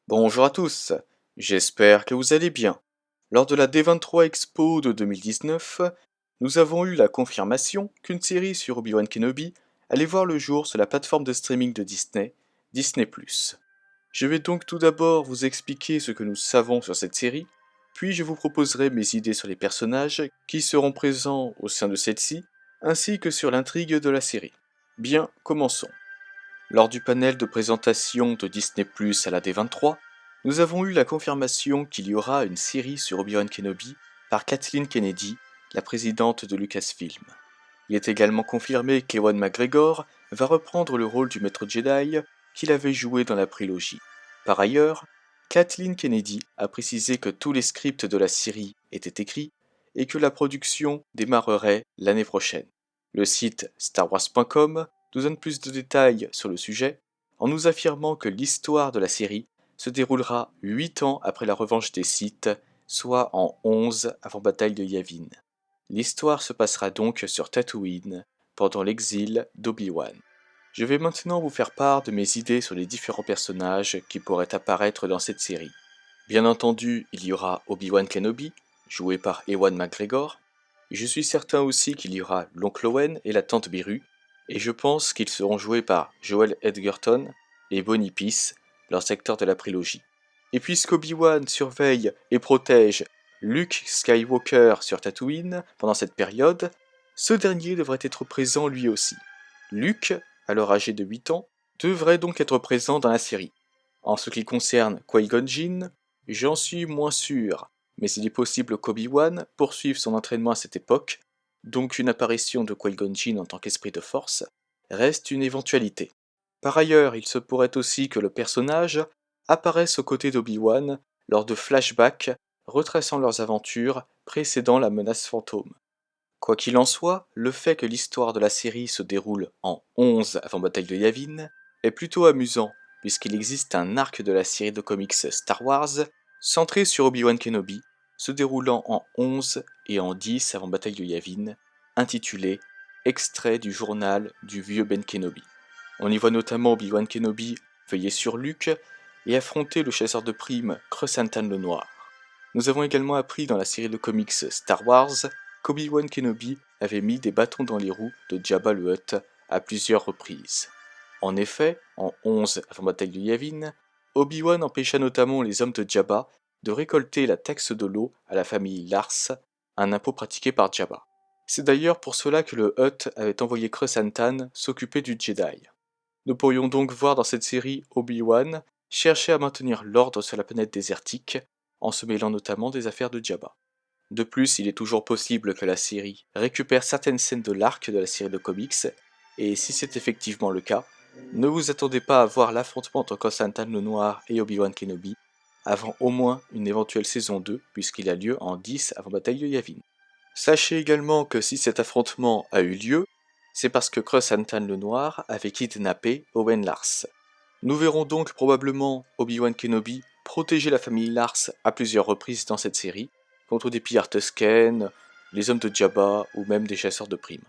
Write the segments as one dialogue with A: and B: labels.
A: Bonjour à tous, j'espère que vous allez bien. Lors de la D23 Expo de 2019, nous avons eu la confirmation qu'une série sur Obi-Wan Kenobi allait voir le jour sur la plateforme de streaming de Disney, Disney+. Je vais donc tout d'abord vous expliquer ce que nous savons sur cette série, puis je vous proposerai mes idées sur les personnages qui seront présents au sein de celle-ci, ainsi que sur l'intrigue de la série. Bien, commençons. Lors du panel de présentation de Disney+ à la D23, nous avons eu la confirmation qu'il y aura une série sur Obi-Wan Kenobi par Kathleen Kennedy, la présidente de Lucasfilm. Il est également confirmé qu'Ewan McGregor va reprendre le rôle du maître Jedi qu'il avait joué dans la prélogie. Par ailleurs, Kathleen Kennedy a précisé que tous les scripts de la série étaient écrits et que la production démarrerait l'année prochaine. Le site StarWars.com nous donne plus de détails sur le sujet en nous affirmant que l'histoire de la série se déroulera 8 ans après la revanche des Sith, soit en 11 avant bataille de Yavin. L'histoire se passera donc sur Tatooine, pendant l'exil d'Obi-Wan. Je vais maintenant vous faire part de mes idées sur les différents personnages qui pourraient apparaître dans cette série. Bien entendu, il y aura Obi-Wan Kenobi, joué par Ewan McGregor. Je suis certain aussi qu'il y aura l'oncle Owen et la tante Beru, et je pense qu'ils seront joués par Joel Edgerton et Bonnie Peace, leurs acteurs de la prélogie. Et puisqu'Obi-Wan surveille et protège Luke Skywalker sur Tatooine pendant cette période, ce dernier devrait être présent lui aussi. Luke, alors âgé de 8 ans, devrait donc être présent dans la série. En ce qui concerne Qui-Gon Jinn, j'en suis moins sûr, mais il est possible qu'Obi-Wan poursuive son entraînement à cette époque, donc une apparition de Qui-Gon Jinn en tant qu'esprit de force reste une éventualité. Par ailleurs, il se pourrait aussi que le personnage apparaisse aux côtés d'Obi-Wan lors de flashbacks retraçant leurs aventures précédant la menace fantôme. Quoi qu'il en soit, le fait que l'histoire de la série se déroule en 11 avant bataille de Yavin est plutôt amusant, puisqu'il existe un arc de la série de comics Star Wars centré sur Obi-Wan Kenobi, se déroulant en 11 et en 10 avant bataille de Yavin, intitulé Extrait du journal du vieux Ben Kenobi. On y voit notamment Obi-Wan Kenobi veiller sur Luke et affronter le chasseur de primes Krrsantan le Noir. Nous avons également appris dans la série de comics Star Wars qu'Obi-Wan Kenobi avait mis des bâtons dans les roues de Jabba le Hutt à plusieurs reprises. En effet, en 11 avant bataille de Yavin, Obi-Wan empêcha notamment les hommes de Jabba de récolter la taxe de l'eau à la famille Lars, un impôt pratiqué par Jabba. C'est d'ailleurs pour cela que le Hutt avait envoyé Krrsantan s'occuper du Jedi. Nous pourrions donc voir dans cette série Obi-Wan chercher à maintenir l'ordre sur la planète désertique, en se mêlant notamment des affaires de Jabba. De plus, il est toujours possible que la série récupère certaines scènes de l'arc de la série de comics, et si c'est effectivement le cas, ne vous attendez pas à voir l'affrontement entre Krrsantan le Noir et Obi-Wan Kenobi avant au moins une éventuelle saison 2, puisqu'il a lieu en 10 avant bataille de Yavin. Sachez également que si cet affrontement a eu lieu, c'est parce que Krrsantan le Noir avait kidnappé Owen Lars. Nous verrons donc probablement Obi-Wan Kenobi protéger la famille Lars à plusieurs reprises dans cette série, contre des pillards Tusken, les hommes de Jabba ou même des chasseurs de primes.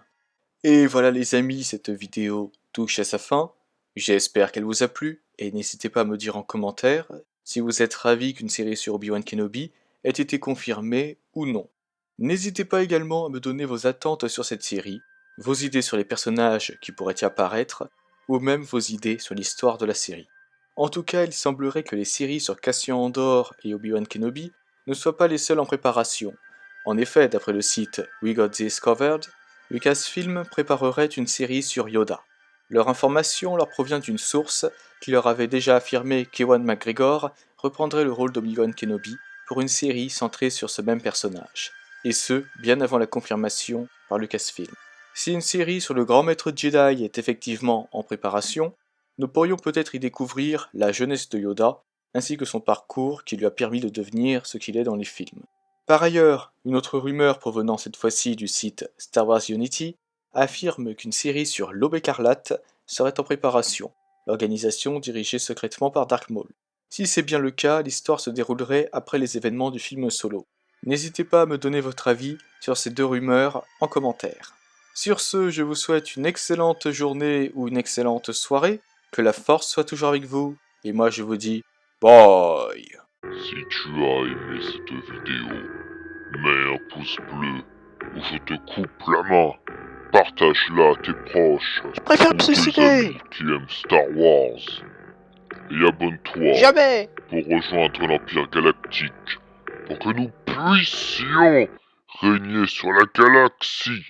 A: Et voilà les amis, cette vidéo touche à sa fin. J'espère qu'elle vous a plu, et n'hésitez pas à me dire en commentaire si vous êtes ravi qu'une série sur Obi-Wan Kenobi ait été confirmée ou non. N'hésitez pas également à me donner vos attentes sur cette série, vos idées sur les personnages qui pourraient y apparaître, ou même vos idées sur l'histoire de la série. En tout cas, il semblerait que les séries sur Cassian Andor et Obi-Wan Kenobi ne soient pas les seules en préparation. En effet, d'après le site We Got This Covered, Lucasfilm préparerait une série sur Yoda. Leur information leur provient d'une source qui leur avait déjà affirmé qu'Ewan McGregor reprendrait le rôle d'Obi-Wan Kenobi pour une série centrée sur ce même personnage, et ce, bien avant la confirmation par Lucasfilm. Si une série sur le grand maître Jedi est effectivement en préparation, nous pourrions peut-être y découvrir la jeunesse de Yoda, ainsi que son parcours qui lui a permis de devenir ce qu'il est dans les films. Par ailleurs, une autre rumeur provenant cette fois-ci du site Star Wars Unity affirme qu'une série sur l'Aube écarlate serait en préparation, l'organisation dirigée secrètement par Dark Maul. Si c'est bien le cas, l'histoire se déroulerait après les événements du film Solo. N'hésitez pas à me donner votre avis sur ces deux rumeurs en commentaire. Sur ce, je vous souhaite une excellente journée ou une excellente soirée, que la force soit toujours avec vous, et moi je vous dis Bye.
B: Si tu as aimé cette vidéo, mets un pouce bleu ou je te coupe la main. Partage-la à tes proches
A: Je préfère me
B: ou tes
A: suicider.
B: amis qui aiment Star Wars. Et abonne-toi
A: Jamais.
B: pour rejoindre l'Empire Galactique pour que nous puissions régner sur la galaxie.